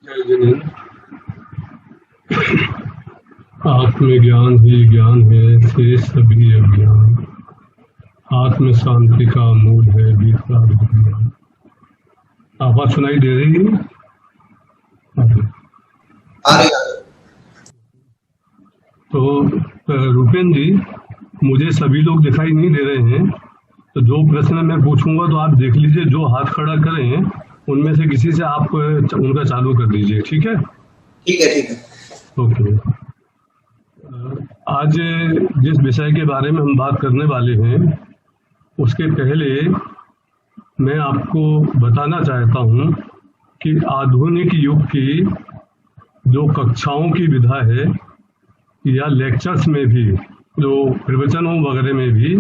जय जिनेंद्र। आत्मज्ञान ही ज्ञान है, शेष सभी अज्ञान। आत्म शांति का मूल है भीतरा ज्ञान। आवाज सुनाई दे रही है? आ रही है। तो रूपेन जी, मुझे सभी लोग दिखाई नहीं दे रहे हैं, तो जो प्रश्न मैं पूछूंगा तो आप देख लीजिए, जो हाथ खड़ा करें उनमें से किसी से आप उनका चालू कर दीजिए। ठीक है? ठीक है, ठीक है। ओके। आज जिस विषय के बारे में हम बात करने वाले हैं, उसके पहले मैं आपको बताना चाहता हूं कि आधुनिक युग की जो कक्षाओं की विधा है या लेक्चर्स में भी, जो प्रवचनों वगैरह में भी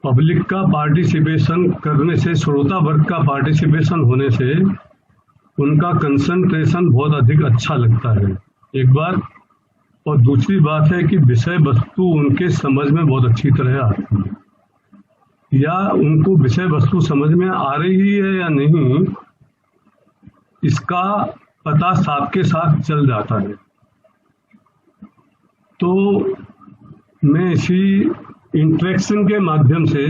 पब्लिक का पार्टिसिपेशन करने से, श्रोता वर्ग का पार्टिसिपेशन होने से उनका कंसंट्रेशन बहुत अधिक अच्छा लगता है, एक बार। और दूसरी बात है कि विषय वस्तु उनके समझ में बहुत अच्छी तरह आती है, या उनको विषय वस्तु समझ में आ रही है या नहीं, इसका पता साथ के साथ चल जाता है। तो मैं इसी इंटरेक्शन के माध्यम से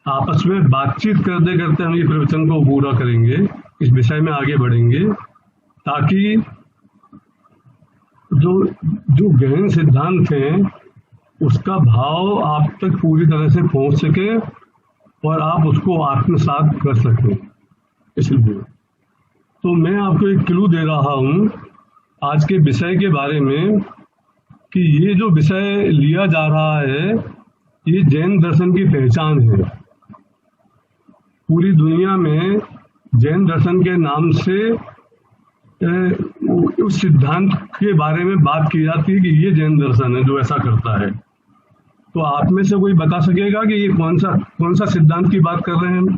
आपस में बातचीत करते करते हम ये प्रवचन को पूरा करेंगे, इस विषय में आगे बढ़ेंगे, ताकि जो गहन सिद्धांत हैं उसका भाव आप तक पूरी तरह से पहुंच सके और आप उसको आत्मसात कर सकें। इसलिए तो मैं आपको एक क्लू दे रहा हूं आज के विषय के बारे में, कि ये जो विषय लिया जा रहा है ये जैन दर्शन की पहचान है। पूरी दुनिया में जैन दर्शन के नाम से उस सिद्धांत के बारे में बात की जाती है कि ये जैन दर्शन है जो ऐसा करता है। तो आप में से कोई बता सकेगा कि ये कौन सा सिद्धांत की बात कर रहे हैं हम?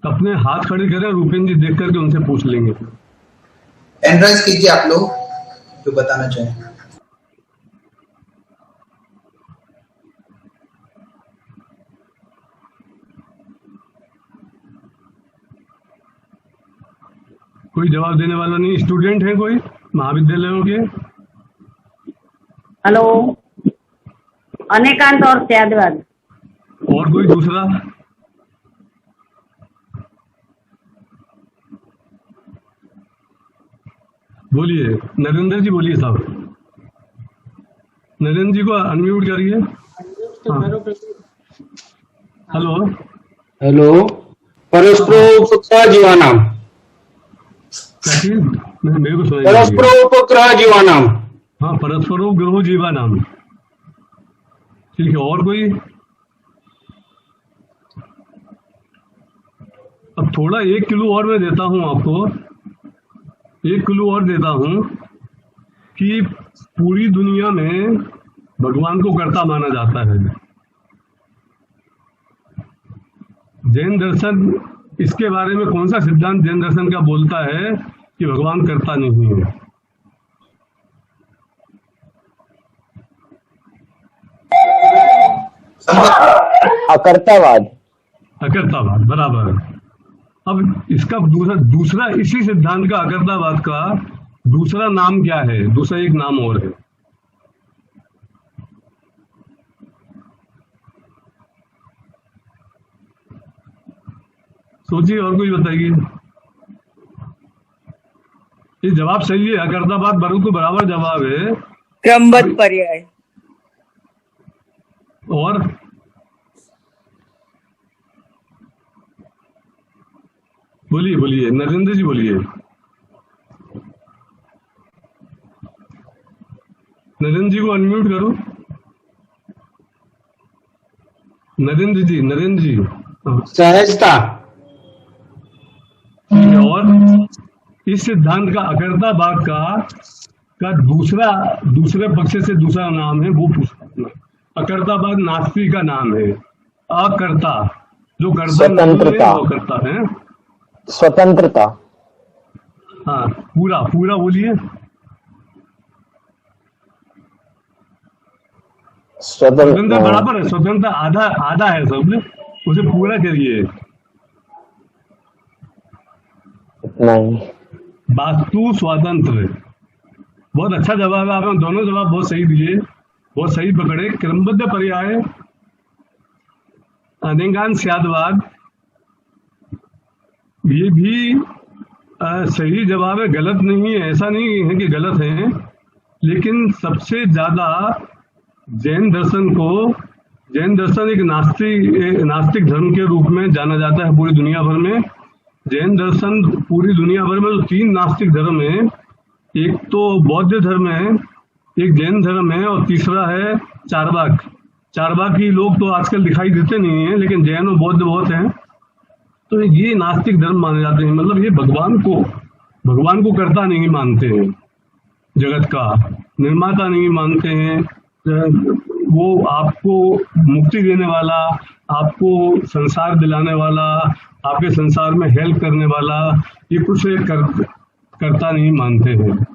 अपने हाथ खड़े करें, रूपेन जी देख करके उनसे पूछ लेंगे। एंड्राइज कीजिए आप लोग जो बताना चाहें। कोई जवाब देने वाला नहीं? स्टूडेंट है कोई महाविद्यालयों के? हेलो, अनेकांत और त्यागवाद। और कोई दूसरा? बोलिए नरेंद्र जी, बोलिए साहब। नरेंद्र जी को अनम्यूट करिए। हेलो हेलो, परस्परोपग्रह जीवानाम। मेरे को सुनाई। परस्परोपग्रह जीवानाम। हाँ, परस्परोपग्रह जीवानाम। ठीक है, और कोई? अब थोड़ा एक किलो और मैं देता हूं आपको, एक किलो और देता हूं कि पूरी दुनिया में भगवान को कर्ता माना जाता है। जैन दर्शन इसके बारे में कौन सा सिद्धांत जैन दर्शन का बोलता है कि भगवान कर्ता नहीं है? अकर्तावाद। अकर्तावाद, बराबर। अब इसका दूसरा इसी सिद्धांत का, अकर्तावाद का दूसरा नाम क्या है? दूसरा एक नाम और है। सोचिए, और कोई बताइए। ये जवाब सही है, अकर्तावाद बराबर को बराबर जवाब है। क्रमबद्ध पर्याय। और बोलिए बोलिए नरेंद्र जी, बोलिए। नरेंद्र जी को अनम्यूट करो। नरेंद्र जी, नरेंद्र जी। सहजता। और इस सिद्धांत का, अकर्तावाद का दूसरे पक्ष से दूसरा नाम है, वो पूछना। अकर्तावाद नास्तिक का नाम है। अकर्ता, जो कर्ता नहीं है वो करता है। स्वतंत्रता। हाँ, पूरा पूरा बोलिए। स्वतंत्रता बराबर है, स्वतंत्रता आधा आधा है सब, उसे पूरा करिए। नहीं। वास्तु स्वातंत्र, बहुत अच्छा जवाब है, आपने दोनों जवाब बहुत सही दिए, बहुत सही पकड़े। क्रमबद्ध पर्याय, अनेकांशवाद, ये भी सही जवाब है, गलत नहीं है, ऐसा नहीं है कि गलत है। लेकिन सबसे ज्यादा जैन दर्शन एक नास्तिक धर्म के रूप में जाना जाता है पूरी दुनिया भर में। जैन दर्शन पूरी दुनिया भर में तो 3 नास्तिक धर्म है, एक तो बौद्ध धर्म है, एक जैन धर्म है और तीसरा है चारवाक। चारवाकी लोग तो आजकल दिखाई देते नहीं है, लेकिन जैन और बौद्ध बहुत हैं। तो ये नास्तिक धर्म माने जाते हैं, मतलब ये भगवान को कर्ता नहीं मानते हैं, जगत का निर्माता नहीं मानते हैं, वो आपको मुक्ति देने वाला, आपको संसार दिलाने वाला, आपके संसार में हेल्प करने वाला, ये कुछ कर्ता नहीं मानते हैं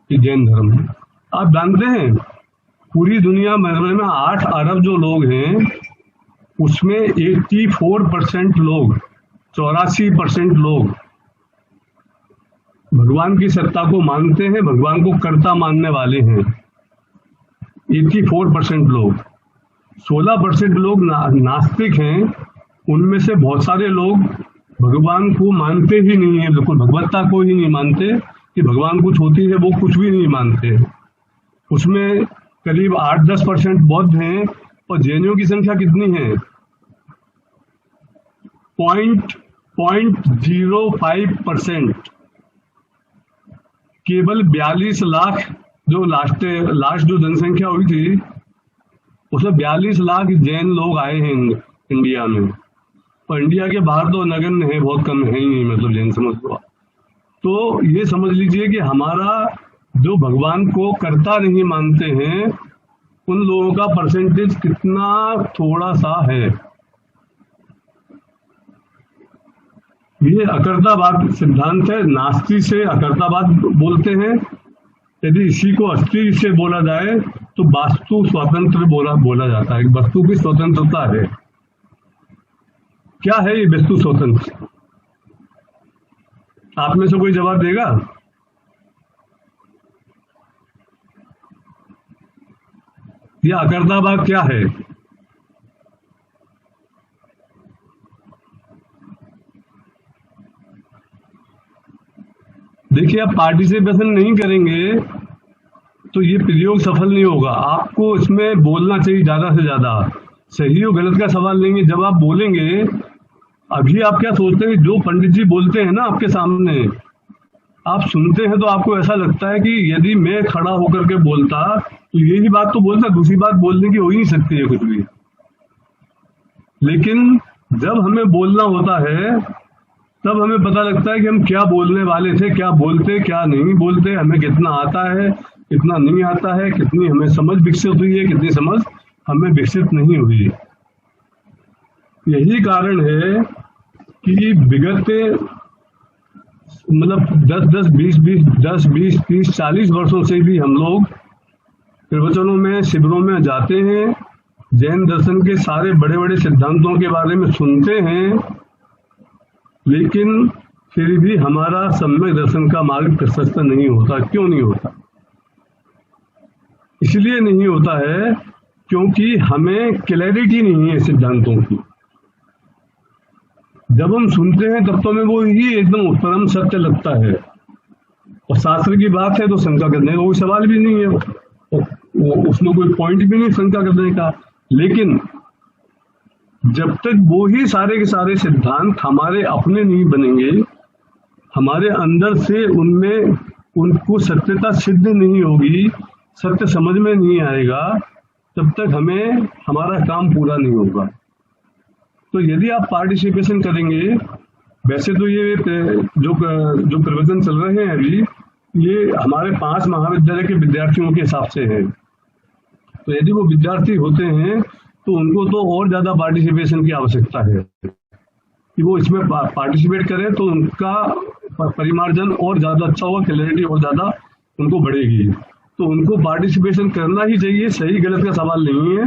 ये जैन धर्म। आप जानते हैं पूरी दुनिया में 8 अरब जो लोग हैं उसमें 84% लोग, 84% लोग भगवान की सत्ता को मानते हैं, भगवान को कर्ता मानने वाले हैं। 84% लोग, 16% लोग नास्तिक हैं, उनमें से बहुत सारे लोग भगवान को मानते ही नहीं है, बिल्कुल भगवत्ता को ही नहीं मानते कि भगवान कुछ होती है, वो कुछ भी नहीं मानते। उसमें करीब 8-10% बौद्ध हैं और जैनियों की संख्या कितनी है? 0.05%। केवल 42 लाख जो लास्ट जो जनसंख्या हुई थी उसमें 42 लाख जैन लोग आए हैं इंडिया में, और इंडिया के बाहर तो नगण्य है, बहुत कम है ही नहीं, मतलब जैन समझ लो। तो ये समझ लीजिए कि हमारा जो भगवान को कर्ता नहीं मानते हैं उन लोगों का परसेंटेज कितना थोड़ा सा है। ये अकर्तावाद सिद्धांत है, नास्ति से अकर्तावाद बोलते हैं। यदि इसी को अस्ति से बोला जाए तो वास्तु स्वतंत्र बोला जाता है, वस्तु की स्वतंत्रता है। क्या है ये वस्तु स्वतंत्र? आप में से कोई जवाब देगा? यह अकर्तावाद क्या है? देखिए, आप पार्टिसिपेशन नहीं करेंगे तो ये प्रयोग सफल नहीं होगा। आपको इसमें बोलना चाहिए ज्यादा से ज्यादा। सही और गलत का सवाल नहीं है, जब आप बोलेंगे, अभी आप क्या सोचते हैं, जो पंडित जी बोलते हैं ना आपके सामने, आप सुनते हैं तो आपको ऐसा लगता है कि यदि मैं खड़ा होकर के बोलता तो यही बात तो बोलता, दूसरी बात बोलने की हो ही नहीं सकती है कुछ भी। लेकिन जब हमें बोलना होता है तब हमें पता लगता है कि हम क्या बोलने वाले थे, क्या बोलते क्या नहीं बोलते, हमें कितना आता है कितना नहीं आता है, कितनी हमें समझ विकसित हुई है, कितनी समझ हमें विकसित नहीं हुई। यही कारण है कि विगत मतलब 10, 20, 30 वर्षों से भी हम लोग प्रवचनों में, शिविरों में जाते हैं, जैन दर्शन के सारे बड़े बड़े सिद्धांतों के बारे में सुनते हैं, लेकिन फिर भी हमारा सम्यक दर्शन का मार्ग प्रशस्त नहीं होता। क्यों नहीं होता? इसलिए नहीं होता है क्योंकि हमें क्लैरिटी नहीं है सिद्धांतों की। जब हम सुनते हैं तब तो हमें वो ही एकदम परम सत्य लगता है, और शास्त्र की बात है तो शंका करने का कोई सवाल भी नहीं है, उसमें कोई पॉइंट भी नहीं शंका करने का। लेकिन जब तक वो ही सारे के सारे सिद्धांत हमारे अपने नहीं बनेंगे, हमारे अंदर से उनमें उनको सत्यता सिद्ध नहीं होगी, सत्य समझ में नहीं आएगा, तब तक हमें हमारा काम पूरा नहीं होगा। तो यदि आप पार्टिसिपेशन करेंगे, वैसे तो ये जो प्रवचन चल रहे हैं अभी, ये हमारे 5 महाविद्यालय के विद्यार्थियों के हिसाब से है। तो यदि वो विद्यार्थी होते हैं तो उनको तो और ज्यादा पार्टिसिपेशन की आवश्यकता है कि वो इसमें पार्टिसिपेट करें, तो उनका परिमार्जन और ज्यादा अच्छा होगा, क्लैरिटी और ज्यादा उनको बढ़ेगी। तो उनको पार्टिसिपेशन करना ही चाहिए, सही गलत का सवाल नहीं है।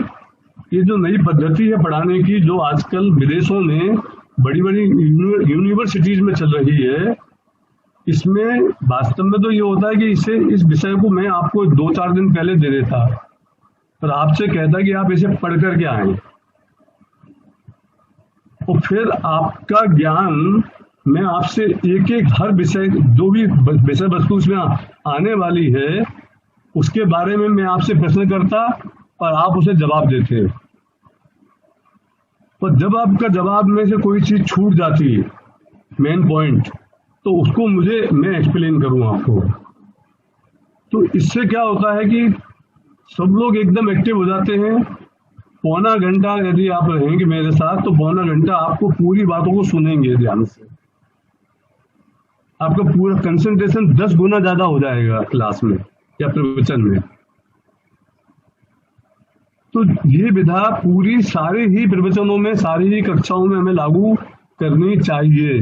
ये जो नई पद्धति है पढ़ाने की, जो आजकल विदेशों में बड़ी बड़ी यूनिवर्सिटीज में चल रही है, इसमें वास्तव में तो ये होता है कि इस विषय को मैं आपको 2-4 दिन पहले दे देता, पर आपसे कहता कि आप इसे पढ़ करके आए, और फिर आपका ज्ञान मैं आपसे एक एक हर विषय, जो भी विषय वस्तु इसमें आने वाली है उसके बारे में मैं आपसे प्रश्न करता और आप उसे जवाब देते। पर जब आपका जवाब में से कोई चीज छूट जाती है, मेन पॉइंट, तो उसको मैं एक्सप्लेन करूं आपको। तो इससे क्या होता है कि सब लोग एकदम एक्टिव हो जाते हैं। पौना घंटा यदि आप रहेंगे मेरे साथ, तो पौना घंटा आपको पूरी बातों को सुनेंगे ध्यान से। आपका पूरा कंसंट्रेशन 10 गुना ज्यादा हो जाएगा क्लास में या प्रवचन में। तो ये विधा पूरी सारे ही प्रवचनों में, सारी ही कक्षाओं में हमें लागू करनी चाहिए।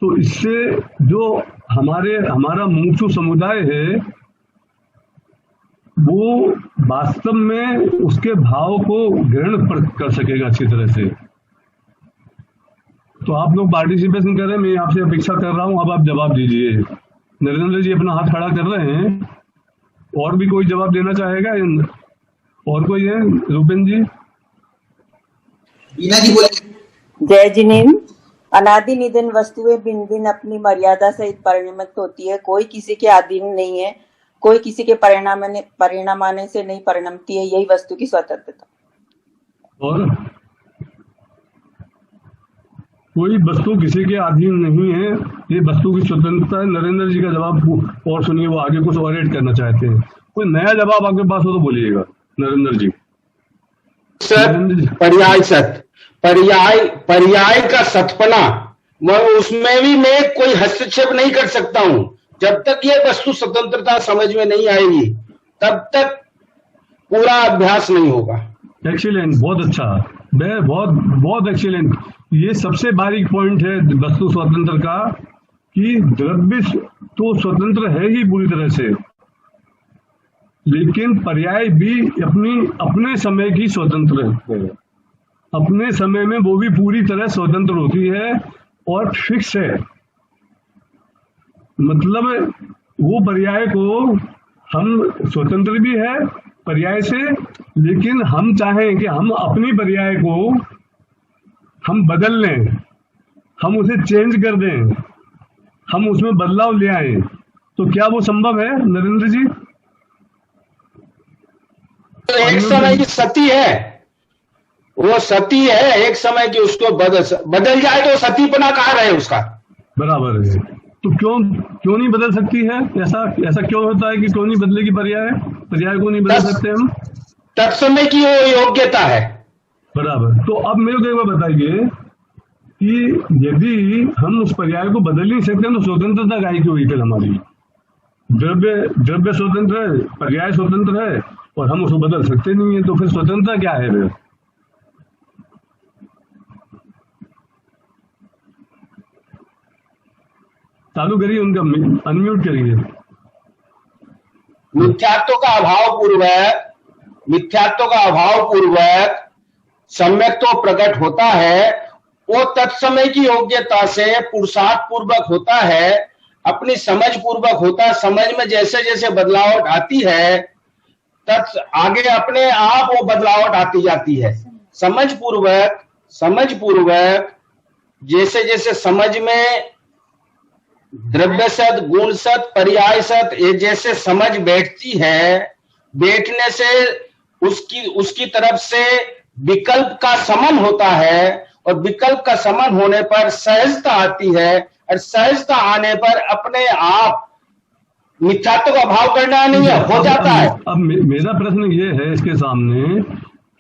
तो इससे जो हमारा मुमुक्षु समुदाय है वो वास्तव में उसके भाव को ग्रहण कर सकेगा अच्छी तरह से। तो आप लोग पार्टिसिपेशन करें, मैं आपसे अपेक्षा कर रहा हूं। अब आप जवाब दीजिए। नरेंद्र जी अपना हाथ खड़ा कर रहे हैं। और भी कोई जवाब देना चाहेगा? और कोई है? रूपेन जी। बीना जी बोले। जय जिनेन्द्र। अनादि निधन वस्तुएं भिन्न भिन्न अपनी मर्यादा सहित परिणमित होती है। कोई किसी के अधीन नहीं है, कोई किसी के परिणामाने से नहीं परिणमती है। यही वस्तु की स्वतंत्रता। और कोई वस्तु किसी के अधीन नहीं है, ये वस्तु की स्वतंत्रता है। नरेंद्र जी का जवाब और सुनिए, वो आगे कुछ और ऐड करना चाहते हैं। कोई नया जवाब आपके पास हो तो बोलिएगा नरेंद्र जी। पर्याय सत्य, पर्याय का सतपना, मैं उसमें भी मैं कोई हस्तक्षेप नहीं कर सकता हूं। जब तक ये वस्तु स्वतंत्रता समझ में नहीं आएगी तब तक पूरा अभ्यास नहीं होगा। एक्सीलेंट, बहुत अच्छा, बहुत एक्सीलेंट। ये सबसे बारीक पॉइंट है वस्तु स्वतंत्र का, कि द्रव्य तो स्वतंत्र है ही पूरी तरह से, लेकिन पर्याय भी अपने समय की स्वतंत्र है। अपने समय में वो भी पूरी तरह स्वतंत्र होती है और फिक्स है। मतलब वो पर्याय को हम स्वतंत्र भी है पर्याय से, लेकिन हम चाहें कि हम अपनी पर्याय को हम बदल लें, हम उसे चेंज कर दें, हम उसमें बदलाव ले आए, तो क्या वो संभव है नरेंद्र जी? तो एक समय की सती है, वो सती है एक समय की, उसको बदल जाए तो सतीपना कहाँ रहे उसका? बराबर है। तो क्यों नहीं बदल सकती है? ऐसा क्यों होता है कि क्यों नहीं बदलेगी पर्याय को नहीं बदल सकते हम? तत्समय की वो योग्यता है। बराबर। तो अब मेरे को एक बार बताइए कि यदि हम उस पर्याय को बदल नहीं सकते तो स्वतंत्रता काहे की हुई फिर हमारी? द्रव्य स्वतंत्र है, पर्याय स्वतंत्र है, और हम उसको बदल सकते नहीं है, तो फिर स्वतंत्रता क्या है फिर? चालू करिए, उनका अनम्यूट करिए। मिथ्यात्व का अभाव पूर्वक सम्यक्त्व प्रकट होता है। वो तत्समय की योग्यता से पुरुषार्थ पूर्वक होता है, अपनी समझ पूर्वक होता है। समझ में जैसे जैसे बदलावट आती है आगे अपने आप वो बदलावट आती जाती है। समझ पूर्वक जैसे जैसे समझ में द्रव्य सत, गुण सत, पर्याय सत, ये जैसे समझ बैठती है, बैठने से उसकी तरफ से विकल्प का समन होता है, और विकल्प का समन होने पर सहजता आती है, और सहजता आने पर अपने आप मिथ्यात्व का भाव करना नहीं है, हो जाता है। अब मेरा प्रश्न ये है इसके सामने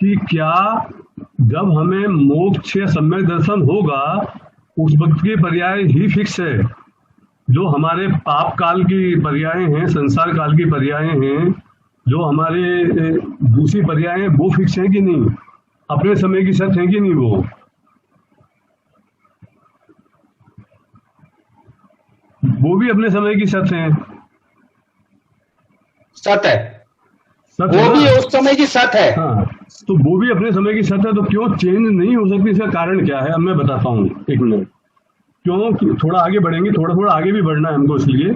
कि क्या जब हमें मोक्ष या सम्यक दर्शन होगा उस वक्त के पर्याय ही फिक्स है? जो हमारे पाप काल की पर्याय हैं, संसार काल की पर्याय हैं, जो हमारे दूसरी पर्याय हैं, वो फिक्स है कि नहीं? अपने समय की सत्य है कि नहीं? वो भी अपने समय की सत्य है। सत्य है, वो भी उस समय की सत्य है। हाँ, तो वो भी अपने समय की सत्य है, तो क्यों चेंज नहीं हो सकती? इसका कारण क्या है? अब मैं बताता हूँ, एक मिनट। क्यों थोड़ा आगे बढ़ेंगे, थोड़ा आगे भी बढ़ना है हमको, इसलिए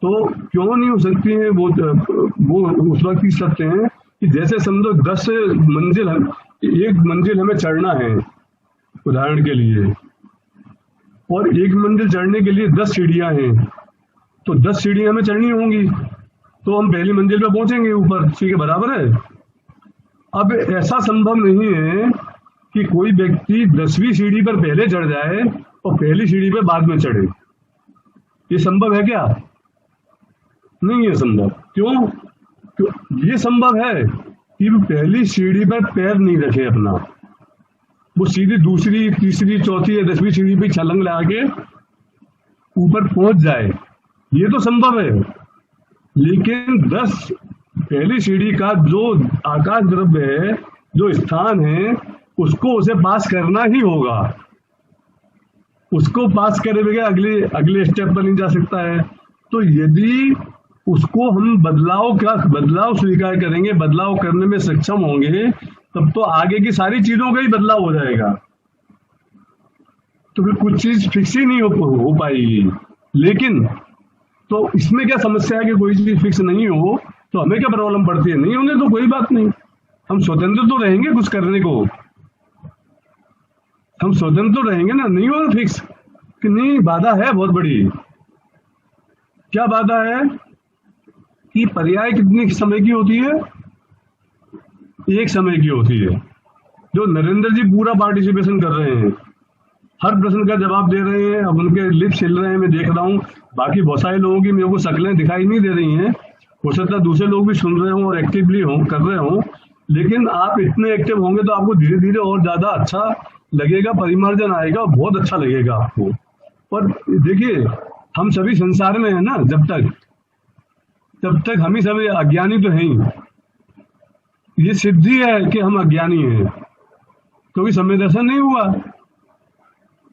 तो क्यों नहीं हो सकती है वो उस वक्त ही सकते हैं कि जैसे समझो 10 मंजिल, एक मंजिल हमें चढ़ना है उदाहरण के लिए, और एक मंजिल चढ़ने के लिए 10 सीढ़ियां हैं, तो 10 सीढ़ियां हमें चढ़नी होंगी, तो हम पहली मंजिल पे पहुंचेंगे ऊपर, ठीक है, बराबर है। अब ऐसा संभव नहीं है कि कोई व्यक्ति 10वीं सीढ़ी पर पहले चढ़ जाए और पहली सीढ़ी पे बाद में चढ़े। ये संभव है क्या? नहीं है संभव। क्यों? ये संभव है कि पहली सीढ़ी पर पैर नहीं रखे अपना, वो सीधी दूसरी, तीसरी, चौथी या 10वीं सीढ़ी पे छलांग लगा के ऊपर पहुंच जाए, ये तो संभव है। लेकिन 10 पहली सीढ़ी का जो आकाश द्रव्य है, जो स्थान है, उसको उसे पास करना ही होगा। उसको पास करे बगैर अगले स्टेप पर नहीं जा सकता है। तो यदि उसको हम बदलाव स्वीकार करेंगे, बदलाव करने में सक्षम होंगे, तब तो आगे की सारी चीजों का ही बदलाव हो जाएगा। तो फिर कुछ चीज फिक्स ही नहीं हो पाएगी। लेकिन तो इसमें क्या समस्या है कि कोई चीज फिक्स नहीं हो तो हमें क्या प्रॉब्लम पड़ती है? नहीं होंगे तो कोई बात नहीं, हम स्वतंत्र तो रहेंगे कुछ करने को, हम स्वतंत्र तो रहेंगे ना। नहीं होगा फिक्स कि नहीं, बाधा है बहुत बड़ी। क्या बाधा है? कि पर्याय कितनी समय की होती है? एक समय की होती है। जो नरेंद्र जी पूरा पार्टिसिपेशन कर रहे हैं, हर प्रश्न का जवाब दे रहे हैं, अब उनके लिप्स हिल रहे हैं, मैं देख रहा हूँ। बाकी बहुत सारे लोगों की मेरे को शक्लें दिखाई नहीं दे रही हैं, हो सकता है दूसरे लोग भी सुन रहे हों और एक्टिवली कर रहे हों, लेकिन आप इतने एक्टिव होंगे तो आपको धीरे धीरे और ज्यादा अच्छा लगेगा, परिमार्जन आएगा, बहुत अच्छा लगेगा आपको। और देखिए, हम सभी संसार में है ना, तब तक हम ही सभी अज्ञानी तो हैं ही। ये सिद्धि है कि हम अज्ञानी हैं, क्योंकि समय दर्शन नहीं हुआ।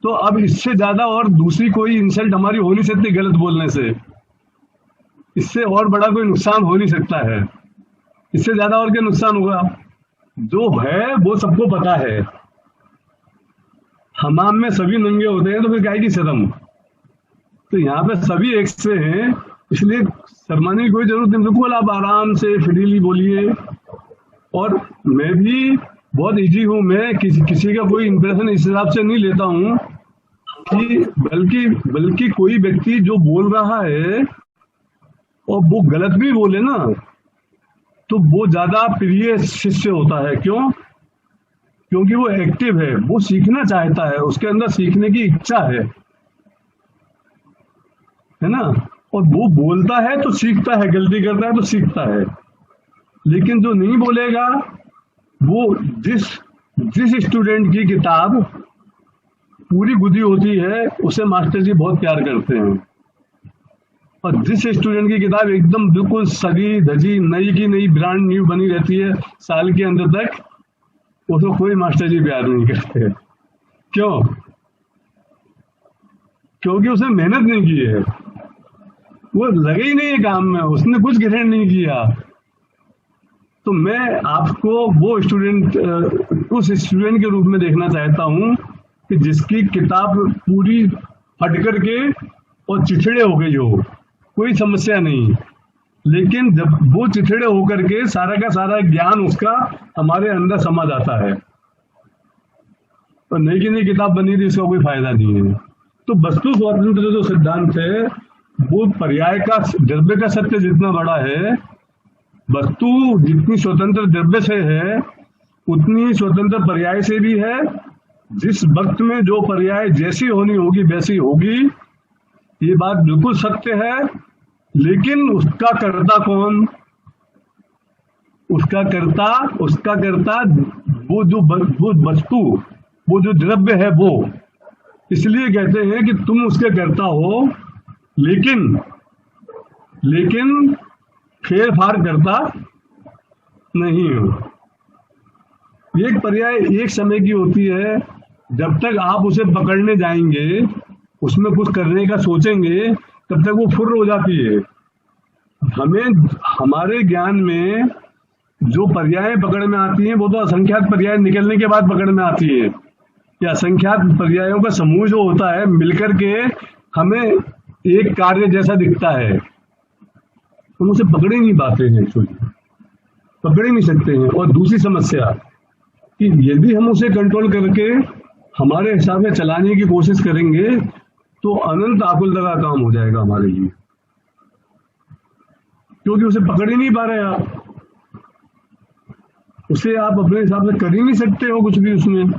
तो अब इससे ज्यादा और दूसरी कोई इंसल्ट हमारी हो नहीं सकती गलत बोलने से, इससे और बड़ा कोई नुकसान हो नहीं सकता है। इससे ज्यादा और क्या नुकसान होगा? जो है वो सबको पता है। हमाम में सभी नंगे होते हैं तो फिर काय की शर्म? तो यहाँ पे सभी एक से हैं, इसलिए शर्माने की कोई जरूरत नहीं। बिल्कुल आप आराम से फ्रीली बोलिए। और मैं भी बहुत इजी हूँ, मैं किसी का कोई इंप्रेशन इस हिसाब से नहीं लेता हूँ कि बल्कि कोई व्यक्ति जो बोल रहा है और वो गलत भी बोले ना, तो वो ज्यादा प्रिय शिष्य होता है। क्यों? क्योंकि वो एक्टिव है, वो सीखना चाहता है, उसके अंदर सीखने की इच्छा है ना। और वो बोलता है तो सीखता है, गलती करता है तो सीखता है। लेकिन जो नहीं बोलेगा, वो जिस स्टूडेंट की किताब पूरी गुदी होती है उसे मास्टर जी बहुत प्यार करते हैं, और जिस स्टूडेंट की किताब एकदम बिल्कुल सजी धजी नई की नई ब्रांड न्यू बनी रहती है साल के अंदर तक, उसको कोई मास्टर जी प्यार नहीं करते। क्यों? क्योंकि उसने मेहनत नहीं की है, वो लगे ही नहीं है काम में, उसने कुछ ग्रहण नहीं किया। तो मैं आपको वो स्टूडेंट, उस स्टूडेंट के रूप में देखना चाहता हूं कि जिसकी किताब पूरी फट करके और चिथड़े हो गई हो, कोई समस्या नहीं, लेकिन जब वो चिथड़े होकर के सारा का सारा ज्ञान उसका हमारे अंदर समा जाता है, तो नई की नई किताब बनी थी, इसका कोई फायदा नहीं है। तो वस्तु स्वातंत्र जो सिद्धांत है, वो पर्याय का, द्रव्य का सत्य जितना बड़ा है, वस्तु जितनी स्वतंत्र द्रव्य से है उतनी ही स्वतंत्र पर्याय से भी है। जिस वक्त में जो पर्याय जैसी होनी होगी वैसी होगी, ये बात बिल्कुल सत्य है। लेकिन उसका कर्ता कौन? उसका कर्ता वो जो वस्तु, वो जो द्रव्य है, वो इसलिए कहते हैं कि तुम उसके कर्ता हो, लेकिन फेर फार करता नहीं हो। एक पर्याय एक समय की होती है, जब तक आप उसे पकड़ने जाएंगे, उसमें कुछ करने का सोचेंगे, तब तक वो फुर्र हो जाती है। हमारे ज्ञान में जो पर्याय पकड़ में आती हैं, वो तो असंख्यात पर्याय निकलने के बाद पकड़ में आती है। या असंख्यात पर्यायों का समूह जो होता है मिलकर के हमें एक कार्य जैसा दिखता है, हम उसे पकड़ ही नहीं पाते हैं, एक्चुअली पकड़ ही नहीं सकते हैं। और दूसरी समस्या कि यदि हम उसे कंट्रोल करके हमारे हिसाब से चलाने की कोशिश करेंगे तो अनंत आकुलता का काम हो जाएगा हमारे लिए, क्योंकि उसे पकड़ ही नहीं पा रहे आप, उसे आप अपने हिसाब से कर ही नहीं सकते हो कुछ भी उसमें,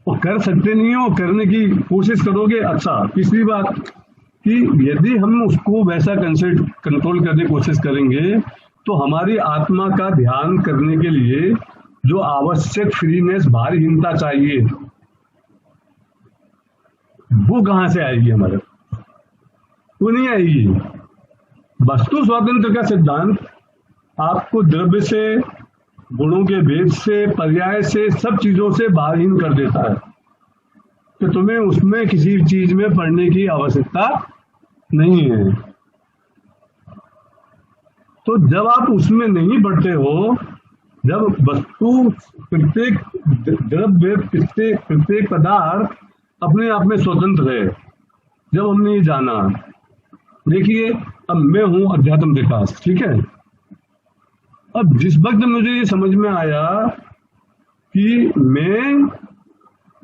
और कर सकते नहीं हो, करने की कोशिश करोगे। अच्छा, तीसरी बात कि यदि हम उसको वैसा कंट्रोल करने की कोशिश करेंगे तो हमारी आत्मा का ध्यान करने के लिए जो आवश्यक फ्रीनेस, भारहीनता चाहिए, वो कहां से आएगी हमारे? वो नहीं आएगी। वस्तु स्वातंत्र का सिद्धांत आपको द्रव्य से, गुणों के भेद से, पर्याय से, सब चीजों से भारहीन कर देता है कि तुम्हें उसमें किसी चीज में पढ़ने की आवश्यकता नहीं है। तो जब आप उसमें नहीं पढ़ते हो, जब वस्तु, प्रत्येक द्रव्य, प्रत्येक पदार्थ अपने आप में स्वतंत्र है, जब हमने ये जाना, देखिए अब मैं हूं अध्यात्म विकास, ठीक है। अब जिस वक्त मुझे ये समझ में आया कि मैं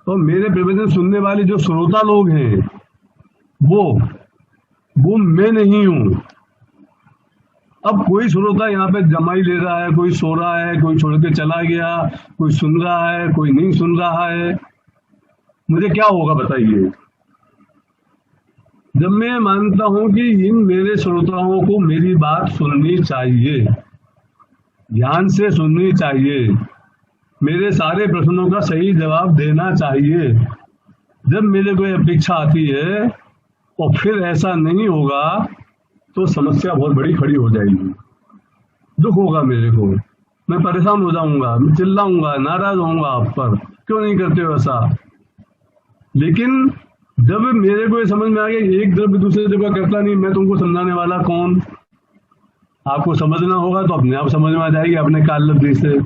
और मेरे प्रवचन सुनने वाले जो श्रोता लोग हैं वो मैं नहीं हूं। अब कोई श्रोता यहाँ पे जमाई ले रहा है, कोई सो रहा है, कोई छोड़ के चला गया, कोई सुन रहा है, कोई नहीं सुन रहा है, मुझे क्या होगा बताइए? जब मैं मानता हूं कि इन मेरे श्रोताओं को मेरी बात सुननी चाहिए, ध्यान से सुननी चाहिए, मेरे सारे प्रश्नों का सही जवाब देना चाहिए, जब मेरे को अपेक्षा आती है और फिर ऐसा नहीं होगा तो समस्या बहुत बड़ी खड़ी हो जाएगी, दुख होगा मेरे को, मैं परेशान हो जाऊंगा, मैं चिल्लाऊंगा, नाराज होऊंगा आप पर, क्यों नहीं करते हो ऐसा। लेकिन जब मेरे को ये समझ में आ गया एक द्रव्य दूसरे जगह करता नहीं, मैं तुमको समझाने वाला कौन? आपको समझना होगा तो अपने आप समझ में आ जाएगी अपने काल लब्धि से,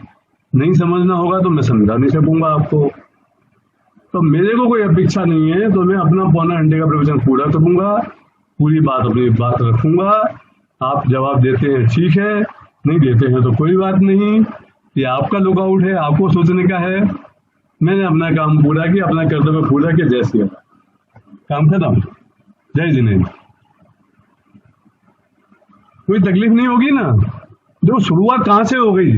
नहीं समझना होगा तो मैं समझा नहीं सकूंगा आपको। तो मेरे को कोई अपेक्षा नहीं है, तो मैं अपना पौना घंटे का प्रवचन पूरा करूंगा, पूरी बात अपनी बात रखूंगा, आप जवाब देते हैं ठीक है, नहीं देते हैं तो कोई बात नहीं, ये आपका लुकआउट है, आपको सोचने का है। मैंने अपना काम पूरा किया, अपना कर्तव्य पूरा किया, जय श्री राम, काम खत्म, जय जिनेन्द्र। कोई तकलीफ नहीं होगी ना। देखो शुरुआत कहां से हो गई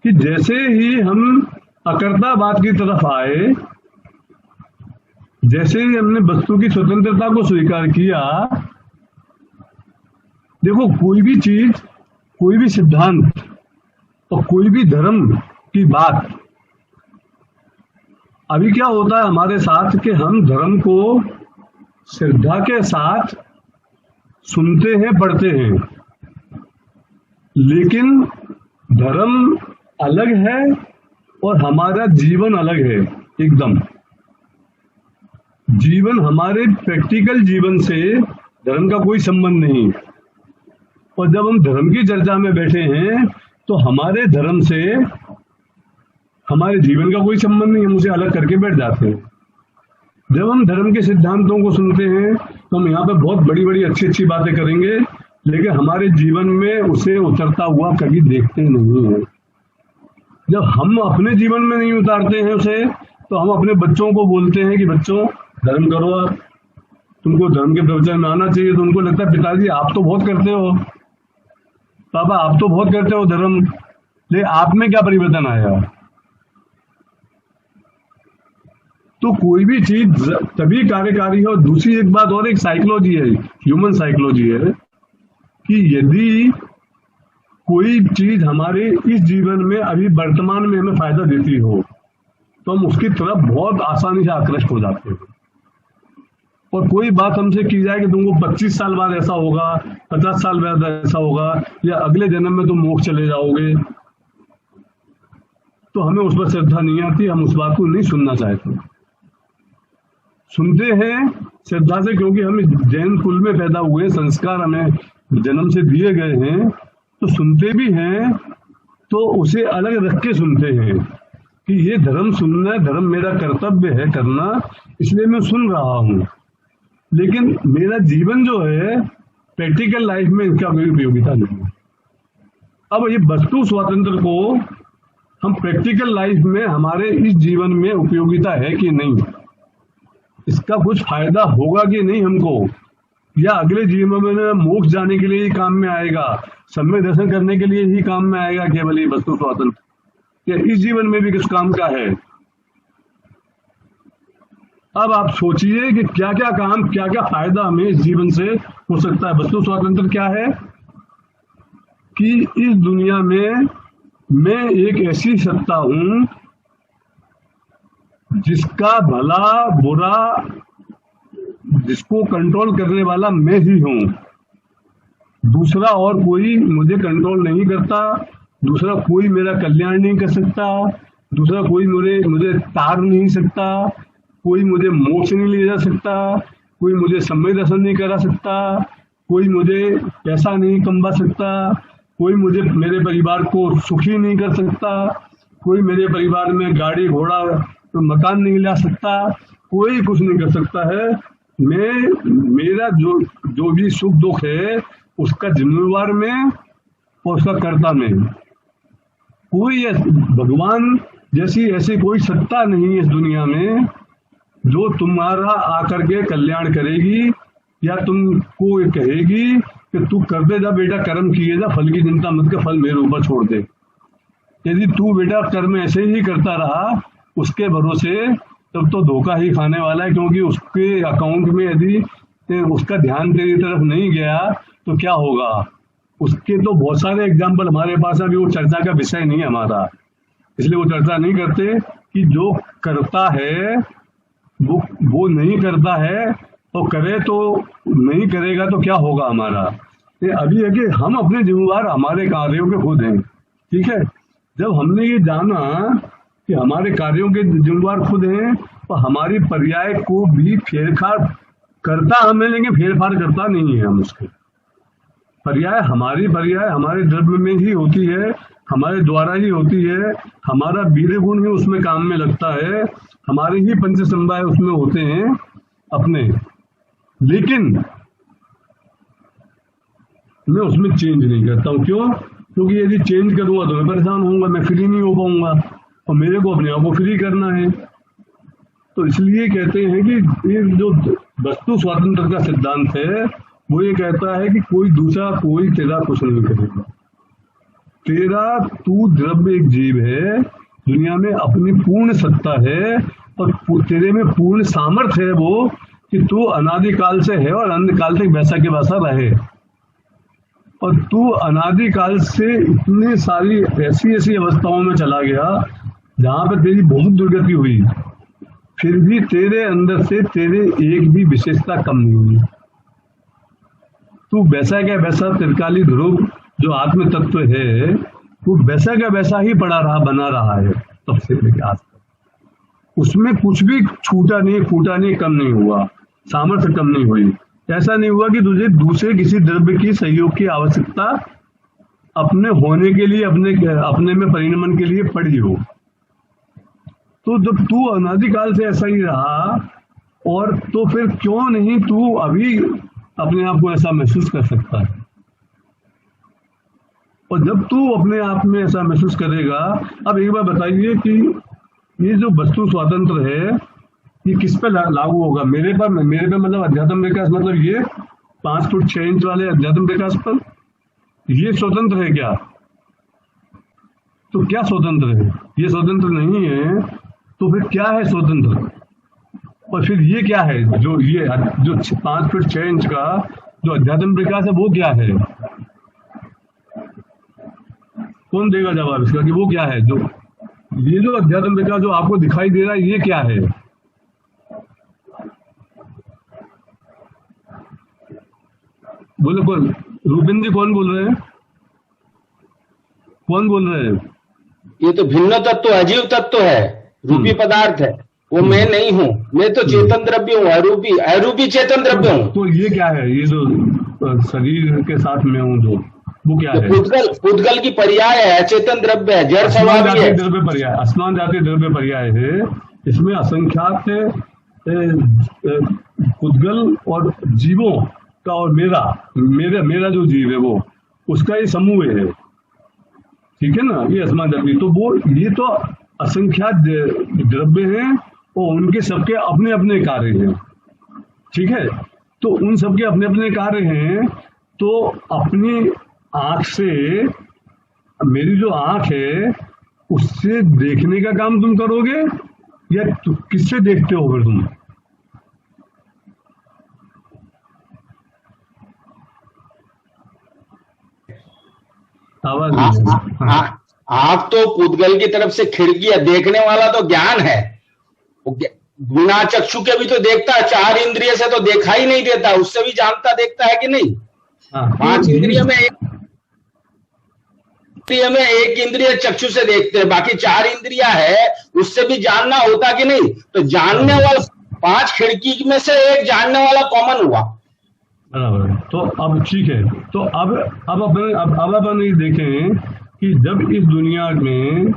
कि जैसे ही हम अकर्तावाद की तरफ आए, जैसे ही हमने वस्तु की स्वतंत्रता को स्वीकार किया, देखो कोई भी चीज, कोई भी सिद्धांत और कोई भी धर्म की बात, अभी क्या होता है हमारे साथ कि हम धर्म को श्रद्धा के साथ सुनते हैं, पढ़ते हैं, लेकिन धर्म अलग है और हमारा जीवन अलग है एकदम। जीवन, हमारे प्रैक्टिकल जीवन से धर्म का कोई संबंध नहीं। और जब हम धर्म की चर्चा में बैठे हैं तो हमारे धर्म से हमारे जीवन का कोई संबंध नहीं, हम उसे अलग करके बैठ जाते हैं। जब हम धर्म के सिद्धांतों को सुनते हैं तो हम यहाँ पे बहुत बड़ी बड़ी अच्छी अच्छी बातें करेंगे, लेकिन हमारे जीवन में उसे उतरता हुआ कभी देखते नहीं है। जब हम अपने जीवन में नहीं उतारते हैं उसे, तो हम अपने बच्चों को बोलते हैं कि बच्चों धर्म करो, आप, तुमको धर्म के प्रवचन में आना चाहिए। तो उनको लगता है पिताजी आप तो बहुत करते हो, पापा आप तो बहुत करते हो धर्म, ले आप में क्या परिवर्तन आया? तो कोई भी चीज तभी कार्यकारी है। और दूसरी एक बात और, एक साइकोलॉजी है, ह्यूमन साइकोलॉजी है कि यदि कोई चीज हमारे इस जीवन में अभी वर्तमान में हमें फायदा देती हो तो हम उसकी तरफ बहुत आसानी से आकृष्ट हो जाते हैं। और कोई बात हमसे की जाए कि तुमको 25 साल बाद ऐसा होगा, 50 साल बाद ऐसा होगा, या अगले जन्म में तुम मोक्ष चले जाओगे, तो हमें उस पर श्रद्धा नहीं आती, हम उस बात को नहीं सुनना चाहते। सुनते हैं श्रद्धा से, क्योंकि हम जैन कुल में पैदा हुए, संस्कार हमें जन्म से दिए गए हैं, तो सुनते भी हैं तो उसे अलग रख के सुनते हैं कि ये धर्म सुनना है, धर्म मेरा कर्तव्य है करना, इसलिए मैं सुन रहा हूँ, लेकिन मेरा जीवन जो है प्रैक्टिकल लाइफ में इसका कोई उपयोगिता नहीं है। अब ये वस्तु स्वातंत्र को हम प्रैक्टिकल लाइफ में हमारे इस जीवन में उपयोगिता है कि नहीं, इसका कुछ फायदा होगा कि नहीं हमको, या अगले जीवन में मोक्ष जाने के लिए ही काम में आएगा, सम्यक दर्शन करने के लिए ही काम में आएगा केवल ये वस्तु स्वातंत्र, या इस जीवन में भी किस काम का है। अब आप सोचिए कि क्या क्या काम, क्या क्या फायदा हमें इस जीवन से हो सकता है। वस्तु स्वातंत्र क्या है कि इस दुनिया में मैं एक ऐसी सत्ता हूं जिसका भला बुरा, जिसको कंट्रोल करने वाला मैं ही हूं, दूसरा और कोई मुझे कंट्रोल नहीं करता, दूसरा कोई मेरा कल्याण नहीं कर सकता, दूसरा कोई मुझे तार नहीं सकता, कोई मुझे मोक्ष नहीं ले जा सकता, कोई मुझे सम्यक दर्शन नहीं करा सकता, कोई मुझे पैसा नहीं कमा सकता, कोई मुझे मेरे परिवार को सुखी नहीं कर सकता, कोई मेरे परिवार में गाड़ी घोड़ा तो मकान नहीं ला सकता, कोई कुछ नहीं कर सकता है। मेरा जो भी सुख दुख है उसका जिम्मेवार में और उसका कर्ता में। कोई भगवान जैसी ऐसी कोई सत्ता नहीं है इस दुनिया में जो तुम्हारा आकर के कल्याण करेगी या तुमको कहेगी कि तू कर दे जा बेटा, कर्म किए जा, फल की चिंता मत कर, फल मेरे ऊपर छोड़ दे। यदि तू बेटा कर्म ऐसे ही करता रहा उसके भरोसे, तब तो धोखा ही खाने वाला है, क्योंकि उसके अकाउंट में यदि उसका ध्यान तेरी तरफ नहीं गया तो क्या होगा। उसके तो बहुत सारे एग्जाम्पल हमारे पास, अभी वो चर्चा का विषय नहीं है हमारा, इसलिए वो चर्चा नहीं करते कि जो करता है वो नहीं करता है, और करे तो नहीं करेगा तो क्या होगा हमारा। ये अभी है कि हम अपने जिम्मेवार हमारे कार्यों के खुद हैं, ठीक है। जब हमने ये जाना कि हमारे कार्यों के जिम्मेवार खुद हैं, तो हमारी पर्याय को भी फेरफार करता हमें, लेकिन फेरफार करता नहीं है हम उसके। पर्याय हमारे द्रव्य में ही होती है, हमारे द्वारा ही होती है, हमारा वीर्य गुण ही उसमें काम में लगता है, हमारे ही पंच संवाय उसमें होते हैं अपने, लेकिन मैं उसमें चेंज नहीं करता हूँ। क्यों? क्योंकि यदि चेंज करूंगा तो मैं परेशान होऊंगा, मैं फ्री नहीं हो पाऊंगा, और मेरे को अपने आप को फ्री करना है। तो इसलिए कहते हैं कि ये जो वस्तु स्वातंत्र का सिद्धांत है वो ये कहता है कि कोई दूसरा कोई तेरा कुछ नहीं करेगा। तेरा तू द्रव्य एक जीव है, दुनिया में अपनी पूर्ण सत्ता है, और तेरे में पूर्ण सामर्थ्य है वो कि तू अनादिकाल से है और अंतकाल तक वैसा के वैसा रहे। और तू अनादिकाल से इतनी सारी ऐसी अवस्थाओं में चला गया जहां पर तेरी बहुत दुर्गति हुई, फिर भी तेरे अंदर से तेरे एक भी विशेषता कम नहीं हुई। तू वैसा क्या वैसा त्रिकाली ध्रुव जो आत्म तत्व है, वो वैसा का वैसा ही पड़ा रहा, बना रहा है तब से लेकर आज तक। उसमें कुछ भी छूटा नहीं, फूटा नहीं, कम नहीं हुआ, सामर्थ्य कम नहीं हुई। ऐसा नहीं हुआ कि तुझे दूसरे किसी द्रव्य की सहयोग की आवश्यकता अपने होने के लिए, अपने में परिणमन के लिए पड़ी हो। तो जब तू अनादिकाल से ऐसा ही रहा, और तो फिर क्यों नहीं तू अभी अपने आप को ऐसा महसूस कर सकता है। और जब तू अपने आप में ऐसा महसूस करेगा, अब एक बार बताइए कि ये जो वस्तु स्वातंत्र है ये किस पे लागू होगा? मेरे पे मतलब अध्यात्म विकास, मतलब ये 5 फुट 6 इंच वाले अध्यात्म विकास पर ये स्वतंत्र है क्या? तो क्या स्वतंत्र है? ये स्वतंत्र नहीं है, तो फिर क्या है स्वतंत्र? और फिर ये क्या है जो 5 फुट 6 इंच का जो अध्यात्म विकास है वो क्या है? कौन देगा जवाब इसका कि वो क्या है? जो ये जो अध्यात्म विकास जो आपको दिखाई दे रहा है ये क्या है? बोले कौन? रूपेंद्र जी कौन बोल रहे हैं? कौन बोल रहे हैं? ये तो भिन्न तत्व, अजीव तत्व है, रूपी पदार्थ है, वो मैं नहीं हूँ। मैं तो चेतन द्रव्य हूँ, अरूपी चेतन द्रव्य हूँ। तो ये क्या है? ये जो शरीर के साथ में हूँ जो, वो क्या है? पुद्गल की पर्याय है, चेतन द्रव्य है, जड़ स्वभाव है। द्रव्य पर्याय, असमान जाति द्रव्य पर्याय है। इसमें असंख्यात पुद्गल और जीवों का और मेरा जो जीव है वो उसका ही समूह है, ठीक है ना, ये असमान जाति। तो वो ये तो असंख्यात द्रव्य हैं और उनके सबके अपने अपने कार्य हैं, ठीक है। तो उन सबके अपने अपने कार्य हैं, तो अपनी आंख से, मेरी जो आंख है उससे देखने का काम तुम करोगे या किससे देखते हो फिर तुम? आवाज आंख तो पुद्गल की तरफ से खिड़की है, देखने वाला तो ज्ञान है। बिना चक्षु के भी तो देखता है, 4 इंद्रिय से तो देखा ही नहीं देता, उससे भी जानता देखता है कि नहीं? 5 इंद्रिय में एक इंद्रिय चक्षु से देखते हैं, बाकी 4 इंद्रिया है, उससे भी जानना होता कि नहीं? तो जानने वाला 5 खिड़की में से एक जानने वाला कॉमन हुआ। बराबर। तो अब ठीक है, तो अब अपन ये देखें कि जब इस दुनिया में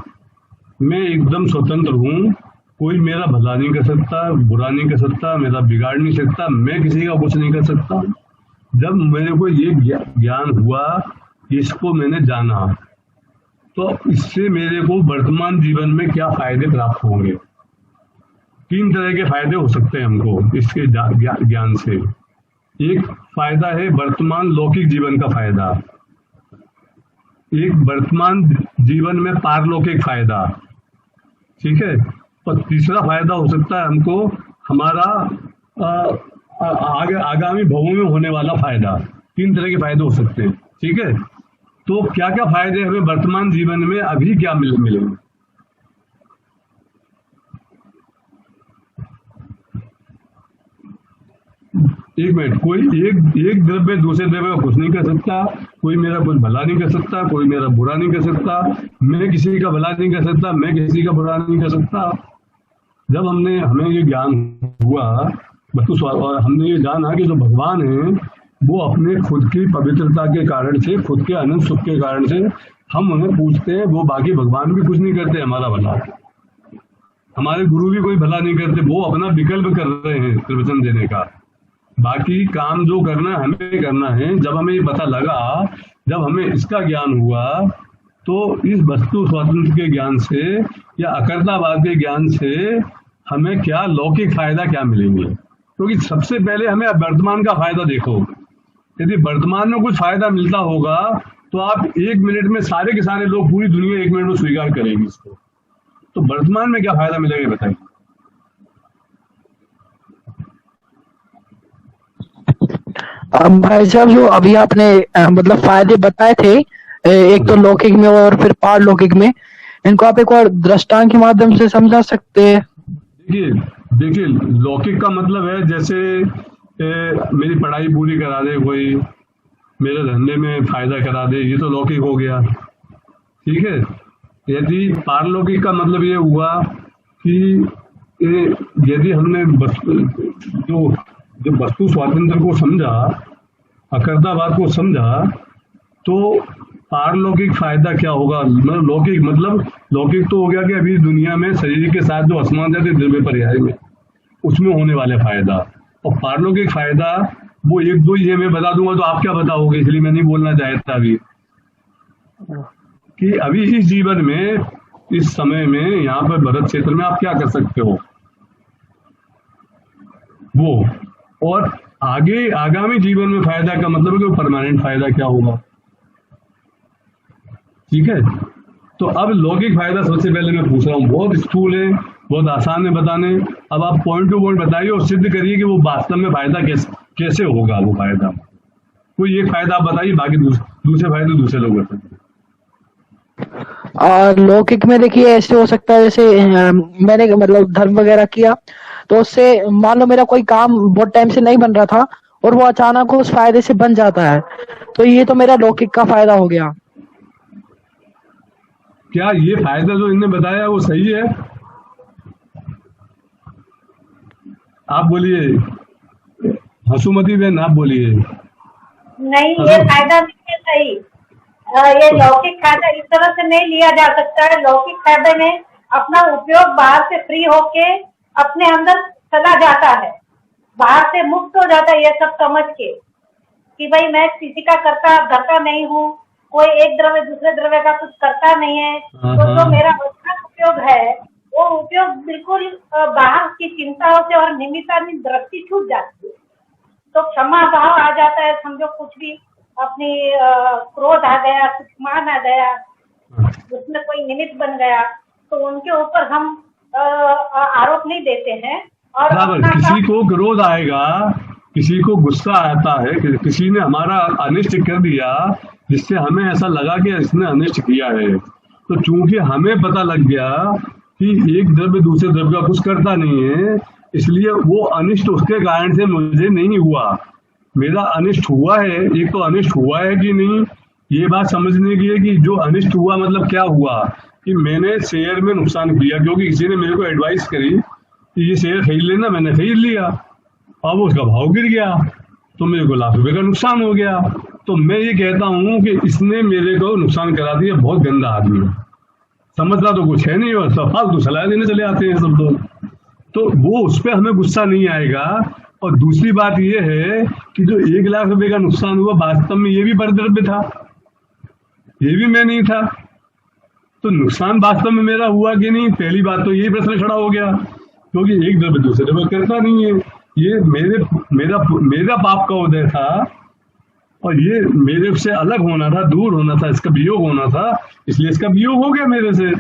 मैं एकदम स्वतंत्र हूँ, कोई मेरा भला नहीं कर सकता, बुरा नहीं कर सकता, मेरा बिगाड़ नहीं सकता, मैं किसी का कुछ नहीं कर सकता। जब मेरे को ये ज्ञान हुआ, इसको मैंने जाना, तो इससे मेरे को वर्तमान जीवन में क्या फायदे प्राप्त होंगे? 3 तरह के फायदे हो सकते हैं हमको इसके ज्ञान से। एक फायदा है वर्तमान लौकिक जीवन का फायदा, एक वर्तमान जीवन में पारलौकिक फायदा, ठीक है। और तीसरा फायदा हो सकता है हमको हमारा आगामी भवों में होने वाला फायदा। 3 तरह के फायदे हो सकते हैं, ठीक है। तो क्या क्या फायदे हमें वर्तमान जीवन में अभी क्या मिलेंगे? एक मिनट, कोई एक द्रव्य दूसरे द्रव्य का कुछ नहीं कर सकता, कोई मेरा कुछ भला नहीं कर सकता, कोई मेरा बुरा नहीं कर सकता, मैं किसी का भला नहीं कर सकता, मैं किसी का बुरा नहीं कर सकता। जब हमें ये ज्ञान हुआ और हमने ये जाना कि जो भगवान है वो अपने खुद की पवित्रता के कारण से, खुद के अनंत सुख के कारण से हम उन्हें पूछते हैं, वो बाकी भगवान भी कुछ नहीं करते हमारा भला, हमारे गुरु भी कोई भला नहीं करते, वो अपना विकल्प कर रहे हैं प्रवचन देने का। बाकी काम जो करना है हमें करना है। जब हमें ये पता लगा, जब हमें इसका ज्ञान हुआ, तो इस वस्तु स्वातंत्र के ज्ञान से या अकर्तावाद के ज्ञान से हमें क्या लौकिक फायदा क्या मिलेंगे? क्योंकि सबसे पहले हमें वर्तमान का फायदा देखो। यदि वर्तमान में कुछ फायदा मिलता होगा तो आप 1 मिनट में सारे के सारे लोग, पूरी दुनिया 1 मिनट में स्वीकार करेंगे इसको। तो वर्तमान में क्या फायदा मिलेगा बताइए? भाई साहब, जो अभी आपने मतलब फायदे बताए थे, एक तो लौकिक में और फिर पारलौकिक में, इनको आप एक और दृष्टांत के माध्यम से समझा सकते हैं? देखिए, लौकिक का मतलब है जैसे मेरी पढ़ाई पूरी करा दे कोई, मेरे धंधे में फायदा करा दे, ये तो लौकिक हो गया, ठीक है। यदि पारलौकिक का मतलब ये हुआ कि यदि हमने जो वस्तु स्वातंत्र को समझा, अकर्तावाद को समझा, तो पारलौकिक फायदा क्या होगा? मतलब लौकिक तो हो गया कि अभी दुनिया में शरीर के साथ जो असमान जाति द्रव्य पर्याय में उसमें होने वाले फायदा, और पारलौकिक फायदा वो 1-2 ही है, मैं बता दूंगा तो आप क्या बताओगे, इसलिए मैं नहीं बोलना चाहता अभी कि अभी इस जीवन में, इस समय में, यहाँ पर भरत क्षेत्र में आप क्या कर सकते हो वो, और आगे आगामी जीवन में फायदा का मतलब है कि परमानेंट फायदा क्या होगा, ठीक है। तो अब लौकिक फायदा सबसे पहले मैं पूछ रहा हूँ, बहुत स्थूल है, बहुत आसान है बताने। अब आप पॉइंट टू पॉइंट बताइए और सिद्ध करिए कि वो वास्तव में फायदा कैसे होगा। वो फायदा कोई एक फायदा आप बताइए, बाकी दूसरे फायदे दूसरे लोग बताइए। और लौकिक में देखिए ऐसे हो सकता है, जैसे मैंने मतलब धर्म वगैरह किया, तो उससे मान लो मेरा कोई काम बहुत टाइम से नहीं बन रहा था और वो अचानक उस फायदे से बन जाता है, तो ये तो मेरा लौकिक का फायदा हो गया। क्या ये फायदा जो इनने बताया वो सही है? आप बोलिए, हंसुमती बहन आप बोलिए। नहीं, ये फायदा नहीं है सही। ये लौकिक फायदा इस तरह से नहीं लिया जा सकता है। लौकिक फायदे में अपना उपयोग बाहर से फ्री होके अपने अंदर चला जाता है, बाहर से मुक्त हो जाता है, ये सब समझ के कि भाई मैं किसी का धरता नहीं हूँ, कोई एक द्रव्य दूसरे द्रव्य का कुछ करता नहीं है। तो जो मेरा अपना उपयोग है वो उपयोग बिल्कुल बाहर की चिंताओं से और निमित्तानी दृष्टि छूट जाती है। तो क्षमा भाव आ जाता है, समझो कुछ भी अपनी क्रोध आ गया, कुछ मान आ गया, उसमें कोई निमित्त बन गया, तो उनके ऊपर हम आरोप नहीं देते हैं। और बराबर, किसी को क्रोध आएगा, किसी को गुस्सा आता है, किसी ने हमारा अनिष्ट कर दिया जिससे हमें ऐसा लगा कि इसने अनिष्ट किया है, तो चूंकि हमें पता लग गया कि एक द्रव्य दूसरे द्रव्य का कुछ करता नहीं है, इसलिए वो अनिष्ट उसके कारण से मुझे नहीं हुआ, मेरा अनिष्ट हुआ है। एक तो अनिष्ट हुआ है कि नहीं, ये बात समझने की है कि जो अनिष्ट हुआ मतलब क्या हुआ कि मैंने शेयर में नुकसान किया, क्योंकि किसी ने मेरे को एडवाइस करी कि ये शेयर खरीद लेना, मैंने खरीद लिया, अब उसका भाव गिर गया तो मेरे को लाख रुपए का नुकसान हो गया। तो मैं ये कहता हूँ कि इसने मेरे को नुकसान करा दिया, बहुत गंदा आदमी, समझता तो कुछ है नहीं, और सब फालतू सलाह देने चले आते हैं सब लोग। तो वो उस पर हमें गुस्सा नहीं आएगा। और दूसरी बात ये है कि जो 1 लाख रुपए का नुकसान हुआ, वास्तव में ये भी परद्रव्य था, ये भी मैं नहीं था, तो नुकसान वास्तव में मेरा हुआ कि नहीं, पहली बात तो यही प्रश्न खड़ा हो गया, क्योंकि एक द्रव्य दूसरे द्रव्य करता नहीं है। ये मेरा पाप का उदय था, और ये मेरे से अलग होना था, दूर होना था, इसका वियोग होना था, इसलिए इसका वियोग हो गया मेरे से,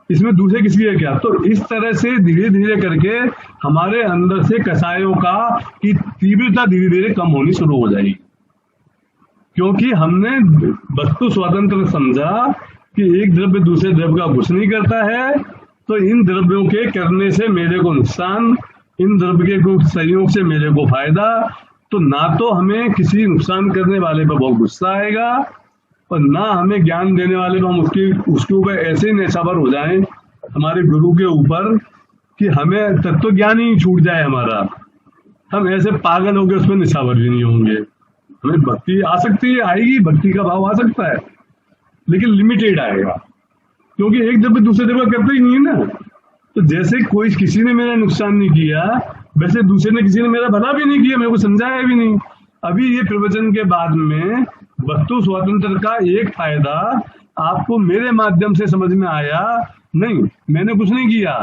इसमें दूसरे किसी है क्या। तो इस तरह से धीरे धीरे करके हमारे अंदर से कसायों की तीव्रता धीरे धीरे कम होनी शुरू हो जाएगी, क्योंकि हमने वस्तु स्वतंत्र समझा कि एक द्रव्य दूसरे द्रव्य का कुछ नहीं करता है, तो इन द्रव्यों के करने से मेरे को नुकसान, इन द्रव्य के संयोग से मेरे को फायदा। तो ना तो हमें किसी नुकसान करने वाले पर बहुत गुस्सा आएगा, और ना हमें ज्ञान देने वाले पर हम उसके ऊपर ऐसे नेशावर हो जाएं हमारे गुरु के ऊपर कि हमें तत्व ज्ञान ही छूट जाए हमारा, हम ऐसे पागल होकर उसमें निशावर भी नहीं होंगे। हमें भक्ति आ सकती है, आएगी, भक्ति का भाव आ सकता है, लेकिन लिमिटेड आएगा, क्योंकि एक द्रव्य दूसरे द्रव्य करता ही नहीं है ना। तो जैसे कोई किसी ने मेरा नुकसान नहीं किया, वैसे दूसरे ने किसी ने मेरा भला भी नहीं किया, मेरे को समझाया भी नहीं। अभी ये प्रवचन के बाद में वस्तु स्वतंत्र का एक फायदा आपको मेरे माध्यम से समझ में आया नहीं, मैंने कुछ नहीं किया,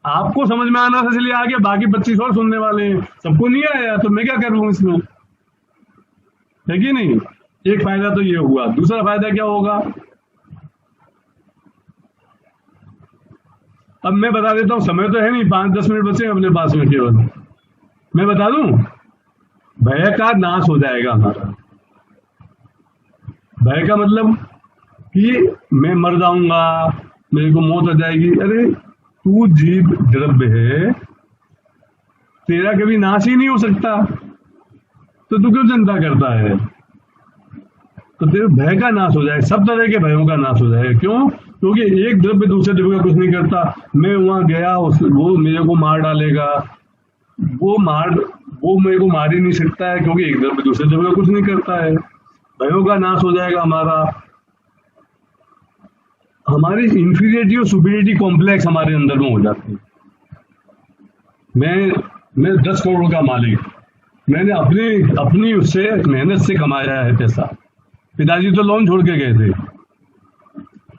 आपको समझ में आना था इसलिए आ गया, बाकी 25 और सुनने वाले हैं, सबको नहीं आया, तो मैं क्या करूं इसमें, है कि नहीं। एक फायदा तो ये हुआ। दूसरा फायदा क्या होगा, अब मैं बता देता हूँ, समय तो है नहीं, 5-10 मिनट बचे अपने पास में, केवल मैं बता दूं, भय का नाश हो जाएगा हमारा। भय का मतलब कि मैं मर जाऊंगा, मेरे को मौत आ जाएगी। अरे तू जीव द्रव्य है, तेरा कभी नाश ही नहीं हो सकता, तो तू क्यों चिंता करता है। तो तेरे भय का नाश हो जाए, सब तरह के भयों का नाश हो जाए। क्यों? क्योंकि एक द्रव्य दूसरे द्रव्य का कुछ नहीं करता। मैं वहां गया, वो मेरे को मार डालेगा, वो मेरे को मार ही नहीं सकता है, क्योंकि एक द्रव्य दूसरे द्रव्य का कुछ नहीं करता है। भयों का नाश हो जाएगा हमारा। हमारी इंफीरियरिटी और सुपीरियरिटी कॉम्प्लेक्स हमारे अंदर में हो जाती है। मैं 10 करोड़ का मालिक, मैंने अपनी उससे मेहनत से कमाया है पैसा। पिताजी तो लोन छोड़ के गए थे,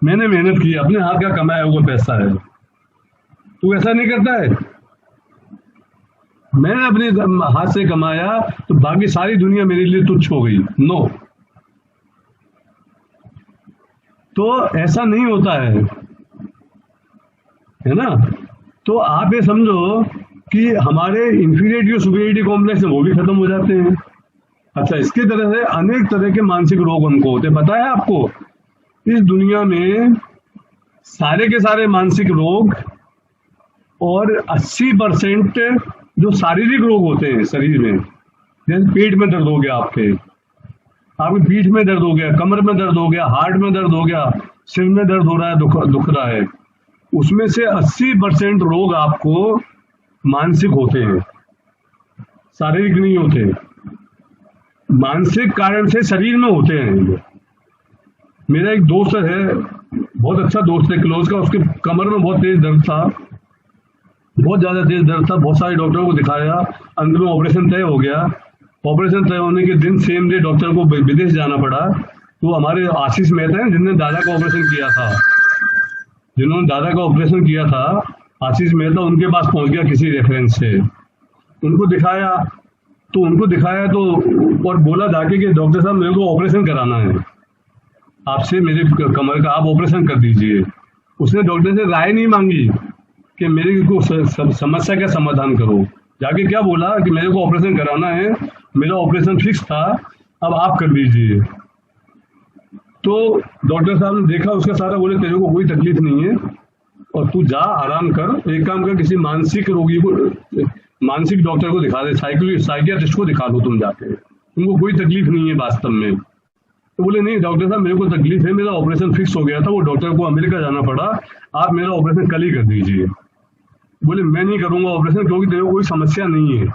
मैंने मेहनत की, अपने हाथ का कमाया हुआ पैसा है। तू ऐसा नहीं करता है, मैंने अपने हाथ से कमाया, तो बाकी सारी दुनिया मेरे लिए तुच्छ हो गई। नो, तो ऐसा नहीं होता है ना। तो आप ये समझो कि हमारे इंफीरियरिटी और सुपीरियरिटी कॉम्प्लेक्स वो भी खत्म हो जाते हैं। अच्छा, इसके तरह से अनेक तरह के मानसिक रोग हमको होते हैं। पता है आपको, इस दुनिया में सारे के सारे मानसिक रोग और 80% जो शारीरिक रोग होते हैं शरीर में, जैसे पेट में दर्द हो गया, आपकी पीठ में दर्द हो गया, कमर में दर्द हो गया, हार्ट में दर्द हो गया, सिर में दर्द हो रहा है, दुख रहा है, उसमें से 80% रोग आपको मानसिक होते हैं, शारीरिक नहीं होते। मानसिक कारण से शरीर में होते हैं। मेरा एक दोस्त है, बहुत अच्छा दोस्त है क्लोज का, उसके कमर में बहुत तेज दर्द था, बहुत ज्यादा तेज दर्द था। बहुत सारे डॉक्टरों को दिखाया, अंत में ऑपरेशन तय हो गया। ऑपरेशन तय होने के दिन सेम डे डॉक्टर को विदेश जाना पड़ा। तो हमारे आशीष मेहता हैं जिन्होंने दादा का ऑपरेशन किया था, आशीष मेहता उनके पास पहुंच गया किसी रेफरेंस से। उनको दिखाया तो और बोला जाके कि डॉक्टर साहब मेरे को ऑपरेशन कराना है आपसे, मेरे कमर का आप ऑपरेशन कर दीजिए। उसने डॉक्टर से राय नहीं मांगी कि मेरे को समस्या का समाधान करो, जाके क्या बोला कि मेरे को ऑपरेशन कराना है, मेरा ऑपरेशन फिक्स था, अब आप कर दीजिए। तो डॉक्टर साहब ने देखा उसका सारा, बोले तेरे को कोई तकलीफ नहीं है और तू जा आराम कर, एक काम कर किसी मानसिक रोगी को, मानसिक डॉक्टर को दिखा दे, साइकियाट्रिस्ट को दिखा दो तुम जाके, तुमको कोई तकलीफ नहीं है वास्तव में। तो बोले नहीं डॉक्टर साहब मेरे को तकलीफ है, मेरा ऑपरेशन फिक्स हो गया था, वो डॉक्टर को अमेरिका जाना पड़ा, आप मेरा ऑपरेशन कल ही कर दीजिए। बोले मैं नहीं करूंगा ऑपरेशन क्योंकि तेरे को कोई समस्या नहीं है।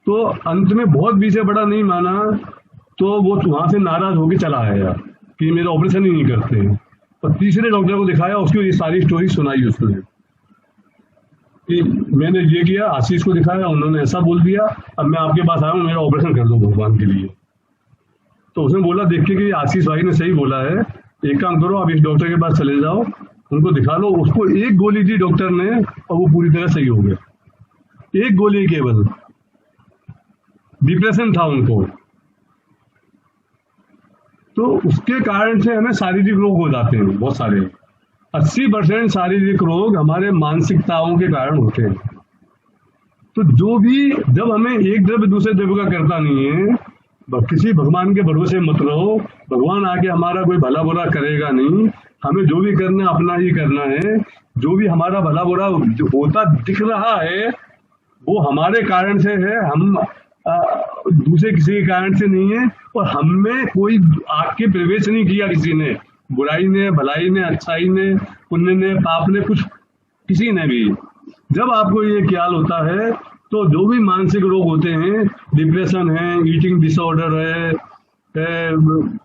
तो अंत में बहुत बीचे बड़ा नहीं माना, तो वो वहां से नाराज होकर चला आया कि मेरा ऑपरेशन ही नहीं करते। और तीसरे डॉक्टर को दिखाया, उसको ये सारी स्टोरी सुनाई उसने कि मैंने ये किया, आशीष को दिखाया, उन्होंने ऐसा बोल दिया, अब मैं आपके पास आया हूँ, मेरा ऑपरेशन कर दो भगवान के लिए। तो उसने बोला देख के कि आशीष भाई ने सही बोला है, एक काम करो आप इस डॉक्टर के पास चले जाओ, उनको दिखा लो। उसको एक गोली दी डॉक्टर ने और वो पूरी तरह सही हो गया, एक गोली केवल। डिप्रेशन था उनको, तो उसके कारण से हमें शारीरिक रोग हो जाते हैं बहुत सारे। 80% शारीरिक रोग हमारे मानसिकताओं के कारण होते हैं। तो जो भी, जब हमें एक द्रव्य दूसरे द्रव्य का करता नहीं है, किसी भगवान के भरोसे मत रहो, भगवान आके हमारा कोई भला बुरा करेगा नहीं, हमें जो भी करना है अपना ही करना है। जो भी हमारा भला बुरा होता दिख रहा है वो हमारे कारण से है, हम दूसरे किसी के कारण से नहीं है। और हमें कोई आके प्रवेश नहीं किया किसी ने, बुराई ने, भलाई ने, अच्छाई ने, पुण्य ने, पाप ने, कुछ किसी ने भी। जब आपको ये ख्याल होता है तो जो भी मानसिक रोग होते हैं, डिप्रेशन है, ईटिंग डिसऑर्डर है,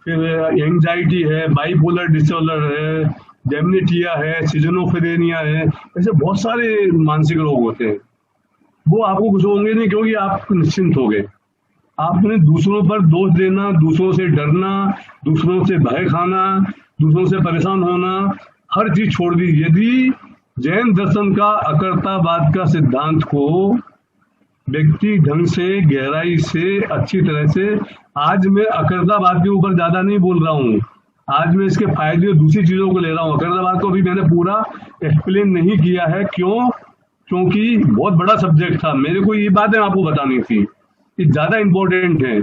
फिर एंजाइटी है, बाइपोलर डिसऑर्डर है, डेमनेटिया है, सिजोफ्रेनिया है, ऐसे बहुत सारे मानसिक रोग होते हैं। वो आपको कुछ होंगे नहीं क्योंकि आप निश्चिंत हो गए। आपने दूसरों पर दोष देना, दूसरों से डरना, दूसरों से भय खाना, दूसरों से परेशान होना, हर चीज छोड़ दी। यदि जैन दर्शन का अकर्तावाद का सिद्धांत को व्यक्ति ढंग से, गहराई से, अच्छी तरह से, आज मैं अकर्तावाद के ऊपर ज्यादा नहीं बोल रहा हूँ, आज मैं इसके फायदे और दूसरी चीजों को ले रहा हूँ। अकर्तावाद को भी मैंने पूरा एक्सप्लेन नहीं किया है, क्यों? क्योंकि बहुत बड़ा सब्जेक्ट था, मेरे को ये बातें आपको बतानी थी, ये ज्यादा इंपॉर्टेंट है।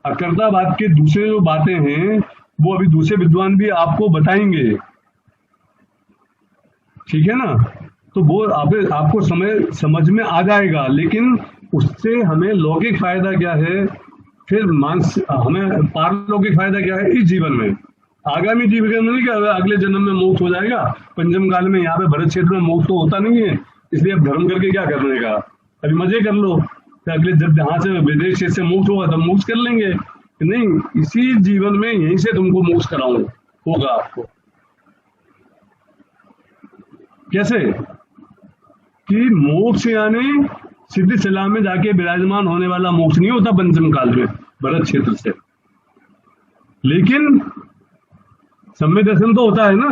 अकर्तावाद के दूसरे जो बातें हैं वो अभी दूसरे विद्वान भी आपको बताएंगे, ठीक है ना? तो वो आपको समझ में आ जाएगा, लेकिन उससे हमें लौकिक फायदा क्या है, फिर हमें पारलौकिक फायदा क्या है इस जीवन में, आगामी जीवन में नहीं, क्या अगले जन्म में मोक्ष हो जाएगा। पंचम काल में यहाँ पे भरत क्षेत्र में मोक्ष तो होता नहीं है, इसलिए अब धर्म करके क्या करने का, अभी मजे कर लो, तो अगले जब यहाँ से विदेश क्षेत्र से मोक्ष होगा तब मोक्ष कर लेंगे। नहीं, इसी जीवन में यहीं से तुमको मोक्ष कराऊं होगा आपको। कैसे? कि मोक्ष यानी सिद्धि सलाह में जाके विराजमान होने वाला मोक्ष नहीं होता पंचम काल में भरत क्षेत्र से, लेकिन सम्य दर्शन तो होता है ना।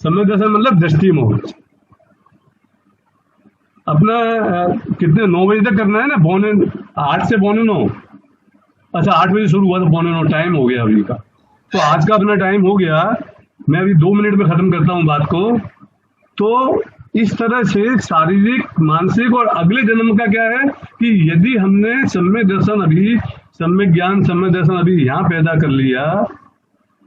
सम्य दर्शन मतलब दृष्टि मोक्ष। अपना कितने 9 बजे तक करना है ना, 8 से 8:45। अच्छा 8 बजे शुरू हुआ तो 8:45 टाइम हो गया अभी का, तो आज का अपना टाइम हो गया। मैं अभी 2 मिनट में खत्म करता हूँ बात को। तो इस तरह से शारीरिक, मानसिक और अगले जन्म का क्या है कि यदि हमने सम्यक दर्शन अभी, सम्यक ज्ञान, सम्यक दर्शन अभी यहाँ पैदा कर लिया,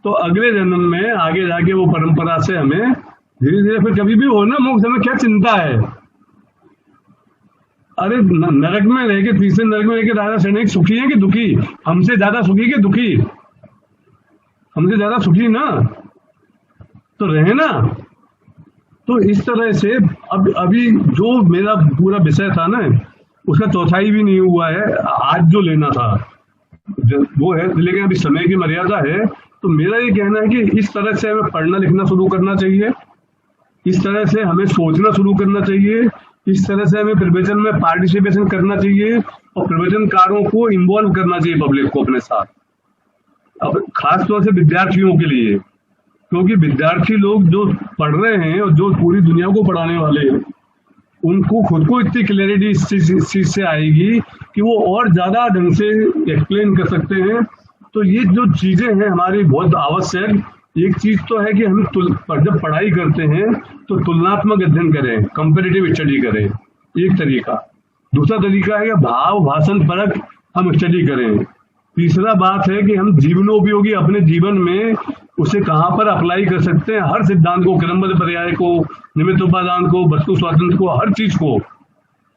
तो अगले जन्म में आगे जाके वो परंपरा से हमें धीरे धीरे फिर कभी भी हो ना मोक्ष, हमें क्या चिंता है? अरे नरक में रह के, तीसरे नरक में रह के राजा सैनिक सुखी है कि दुखी? हमसे ज्यादा सुखी कि दुखी? हमसे ज्यादा सुखी ना, तो रहे ना। तो इस तरह से अब अभी जो मेरा पूरा विषय था ना, उसका चौथाई भी नहीं हुआ है आज जो लेना था। वो है, लेकिन अभी समय की मर्यादा है। तो मेरा ये कहना है कि इस तरह से हमें पढ़ना लिखना शुरू करना चाहिए, इस तरह से हमें सोचना शुरू करना चाहिए, इस तरह से हमें प्रवचन में पार्टिसिपेशन करना चाहिए और प्रवचनकारों को इन्वॉल्व करना चाहिए पब्लिक को अपने साथ, अब खास तौर से विद्यार्थियों के लिए, क्योंकि विद्यार्थी लोग जो पढ़ रहे हैं और जो पूरी दुनिया को पढ़ाने वाले हैं, उनको खुद को इतनी क्लैरिटी इस चीज से आएगी कि वो और ज्यादा ढंग से एक्सप्लेन कर सकते हैं। तो ये जो चीजें हैं हमारी बहुत आवश्यक। एक चीज तो है कि हम जब पढ़ाई करते हैं तो तुलनात्मक अध्ययन करें, कंपेरेटिव स्टडी करें, एक तरीका। दूसरा तरीका है कि भाव भाषण परक हम स्टडी करें। तीसरा बात है कि हम जीवनोपयोगी अपने जीवन में उसे कहाँ पर अप्लाई कर सकते हैं, हर सिद्धांत को, क्रमबद्ध पर्याय को, निमित्त उपादान को, वस्तु स्वातंत्र को, हर चीज को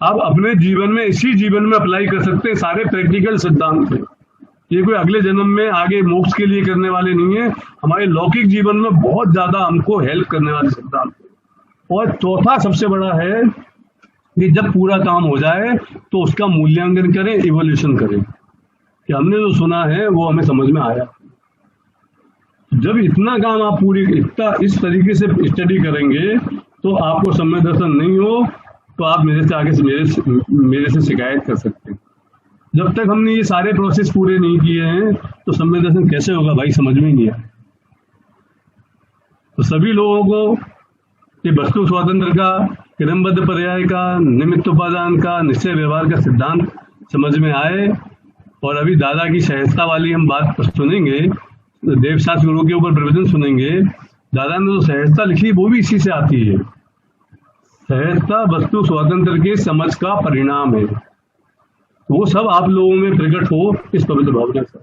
आप अपने जीवन में, इसी जीवन में अप्लाई कर सकते हैं। सारे प्रैक्टिकल सिद्धांत हैं, ये कोई अगले जन्म में आगे मोक्ष के लिए करने वाले नहीं है, हमारे लौकिक जीवन में बहुत ज्यादा हमको हेल्प करने वाले सिद्धांत। और चौथा सबसे बड़ा है कि जब पूरा काम हो जाए तो उसका मूल्यांकन करें, इवोल्यूशन करें कि हमने जो सुना है वो हमें समझ में आया। जब इतना काम आप इतना इस तरीके से स्टडी करेंगे तो आपको समय दर्शन नहीं हो तो आप मेरे से आगे मेरे से शिकायत कर सकते हैं। जब तक हमने ये सारे प्रोसेस पूरे नहीं किए हैं तो समय दर्शन कैसे होगा भाई, समझ में ही नहीं आया। तो सभी लोगों को ये वस्तु स्वातंत्र का, क्रमबद्ध पर्याय का, निमित्त उपादान का, निश्चय व्यवहार का सिद्धांत समझ में आए। और अभी दादा की सहजता वाली हम बात सुनेंगे, देवशास्त्र गुरु के ऊपर प्रवचन सुनेंगे। दादा ने जो सहजता लिखी वो भी इसी से आती है। सहजता वस्तु स्वातंत्र के समझ का परिणाम है। वो सब आप लोगों में प्रकट हो इस पवित्र भावना से।